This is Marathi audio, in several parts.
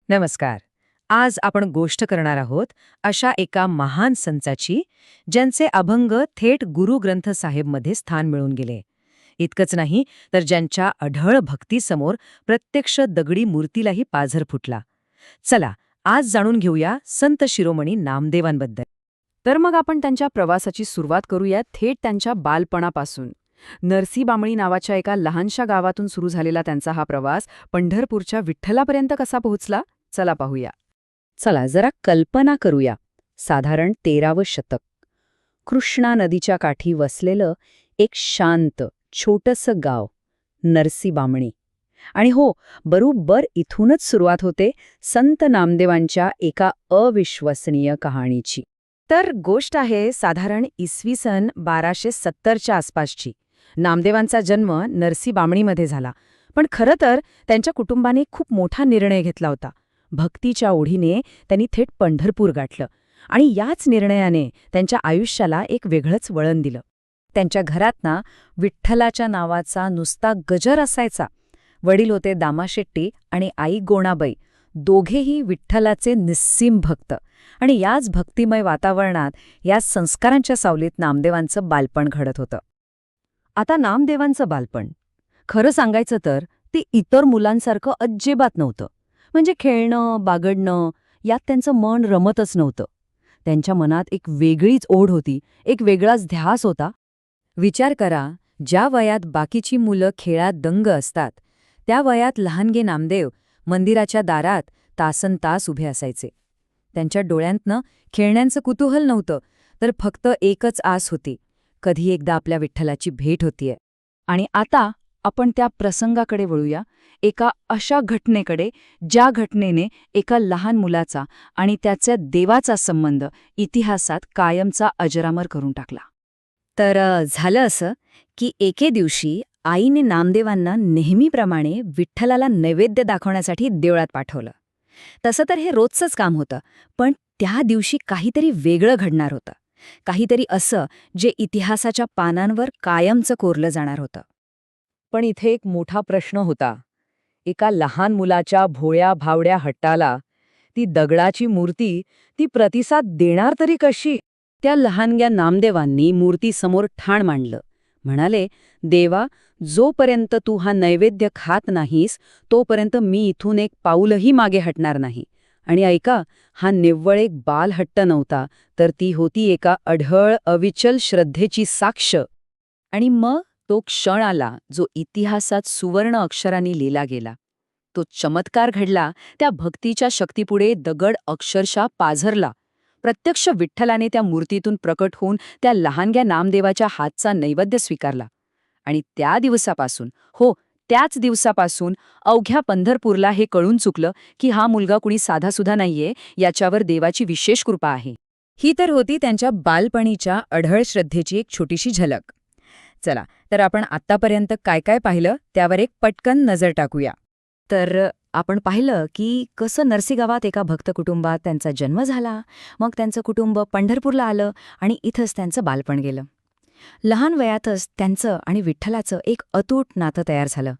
नमस्कार. आज आपण गोष्ट करणार आहोत अशा एका महान संताची ज्यांचे अभंग थेट गुरु ग्रंथ साहेबमध्ये स्थान मिळवून गेले. इतकंच नाही तर ज्यांच्या अढळ भक्तीसमोर प्रत्यक्ष दगडी मूर्तीलाही पाझर फुटला. चला आज जाणून घेऊया संत शिरोमणी नामदेवांबद्दल. तर मग आपण त्यांच्या प्रवासाची सुरुवात करूया थेट त्यांच्या बालपणापासून. नरसीबामणी नावाच्या एका लहानशा गावातून सुरू झालेला त्यांचा हा प्रवास पंढरपूरच्या विठ्ठलापर्यंत कसा पोहोचला, चला पाहूया. चला जरा कल्पना करूया. साधारण 13वे शतक. कृष्णा नदीच्या काठी वसलेलं एक शांत छोटंसं गाव नरसीबामणी. आणि हो, बरोबर इथूनच सुरुवात होते संत नामदेवांच्या एका अविश्वसनीय कहाणीची. तर गोष्ट आहे साधारण इसवी सन 1270च्या आसपासची. नामदेवांचा जन्म नरसीबामणीमध्ये झाला. पण खरं तर त्यांच्या कुटुंबाने खूप मोठा निर्णय घेतला होता. भक्तीच्या ओढीने त्यांनी थेट पंढरपूर गाठलं आणि याच निर्णयाने त्यांच्या आयुष्याला एक वेगळंच वळण दिलं. त्यांच्या घरात ना विठ्ठलाच्या नावाचा नुसता गजर असायचा. वडील होते दामाशेट्टी आणि आई गोणाबाई, दोघेही विठ्ठलाचे निस्सीम भक्त. आणि याच भक्तिमय वातावरणात, या संस्कारांच्या सावलीत नामदेवांचं बालपण घडत होतं. आता नामदेवांचं बालपण खरं सांगायचं तर ते इतर मुलांसारखं अजिबात नव्हतं. म्हणजे खेळणं बागडणं यात त्यांचं मन रमतच नव्हतं. त्यांच्या मनात एक वेगळीच ओढ होती, एक वेगळाच ध्यास होता. विचार करा, ज्या वयात बाकीची मुलं खेळात दंग असतात त्या वयात लहानगे नामदेव मंदिराच्या दारात तासनतास उभे असायचे. त्यांच्या डोळ्यांतनं खेळण्यांचं कुतूहल नव्हतं, तर फक्त एकच आस होती, कधी एकदा आपल्या विठ्ठलाची भेट होतीये. आणि आता आपण त्या प्रसंगाकडे वळूया, एका अशा घटनेकडे ज्या घटनेने एका लहान मुलाचा आणि त्याच्या देवाचा संबंध इतिहासात कायमचा अजरामर करून टाकला. तर झालं असं की एके दिवशी आईने नामदेवांना नेहमीप्रमाणे विठ्ठलाला नैवेद्य दाखवण्यासाठी देवळात पाठवलं. तसं तर हे रोजचंच काम होतं, पण त्या दिवशी काहीतरी वेगळं घडणार होतं. काहीतरी असं जे इतिहासाच्या पानांवर कायमचं कोरलं जाणार होतं. पण इथे एक मोठा प्रश्न होता. एका लहान मुलाच्या भोळ्या भावड्या हट्टाला ती दगडाची मूर्ती ती प्रतिसाद देणार तरी कशी? त्या लहानग्या नामदेवांनी मूर्तीसमोर ठाण मांडलं. म्हणाले, देवा, जोपर्यंत तू हा नैवेद्य खात नाहीस तोपर्यंत मी इथून एक पाऊलही मागे हटणार नाही. आणि ऐका, हा निव्वळ एक बालहट्ट नव्हता, तर ती होती एका अढळ अविचल श्रद्धेची साक्ष. आणि मग तो क्षण आला जो इतिहासात सुवर्ण अक्षरांनी लिहिला गेला. तो चमत्कार घडला. त्या भक्तीच्या शक्तीपुढे दगड अक्षरशः पाझरला. प्रत्यक्ष विठ्ठलाने त्या मूर्तीतून प्रकट होऊन त्या लहानग्या नामदेवाच्या हातचा नैवेद्य स्वीकारला. आणि त्या दिवसापासून, हो त्याच दिवसापासून अवघ्या पंढरपूरला हे कळून चुकलं की हा मुलगा कुणी साधासुधा नाहीये, याच्यावर देवाची विशेष कृपा आहे. ही तर होती त्यांच्या बालपणीच्या अढळ श्रद्धेची एक छोटीशी झलक. चला तर आपण आत्तापर्यंत काय काय पाहिलं त्यावर एक पटकन नजर टाकूया. तर आपण पाहिलं की कसं नरसीगावात एका भक्त कुटुंबात त्यांचा जन्म झाला, मग त्यांचं कुटुंब पंढरपूरला आलं आणि इथंच त्यांचं बालपण गेलं. लहान वयातच त्यांचं आणि विठ्ठलाचं एक अतूट नातं तयार झालं.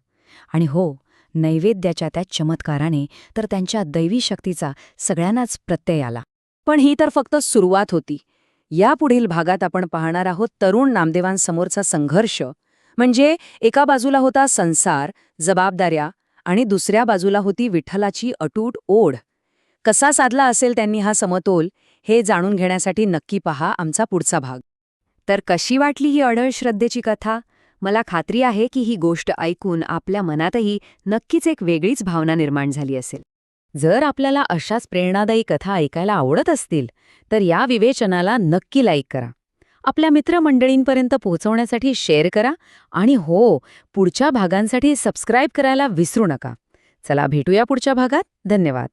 आणि हो, नैवेद्याच्या त्या चमत्काराने तर त्यांच्या दैवी शक्तीचा सगळ्यांनाच प्रत्यय आला. पण ही तर फक्त सुरुवात होती. यापुढील भागात आपण पाहणार आहोत तरुण नामदेवांसमोरचा संघर्ष. म्हणजे एका बाजूला होता संसार, जबाबदाऱ्या, आणि दुसऱ्या बाजूला होती विठ्ठलाची अटूट ओढ. कसा साधला असेल त्यांनी हा समतोल, हे जाणून घेण्यासाठी नक्की पहा आमचा पुढचा भाग. तर कशी वाटली ही अढळ श्रद्धेची कथा? मला खात्री आहे की ही गोष्ट ऐकून आपल्या मनातही नक्कीच एक वेगळीच भावना निर्माण झाली असेल. जर आपल्याला अशाच प्रेरणादायी कथा ऐकायला आवडत असतील तर या विवेचनाला नक्की लाईक करा. आपल्या मित्रमंडळींपर्यंत पोहोचवण्यासाठी शेअर करा. आणि हो, पुढच्या भागांसाठी सबस्क्राईब करायला विसरू नका. चला भेटूया पुढच्या भागात. धन्यवाद.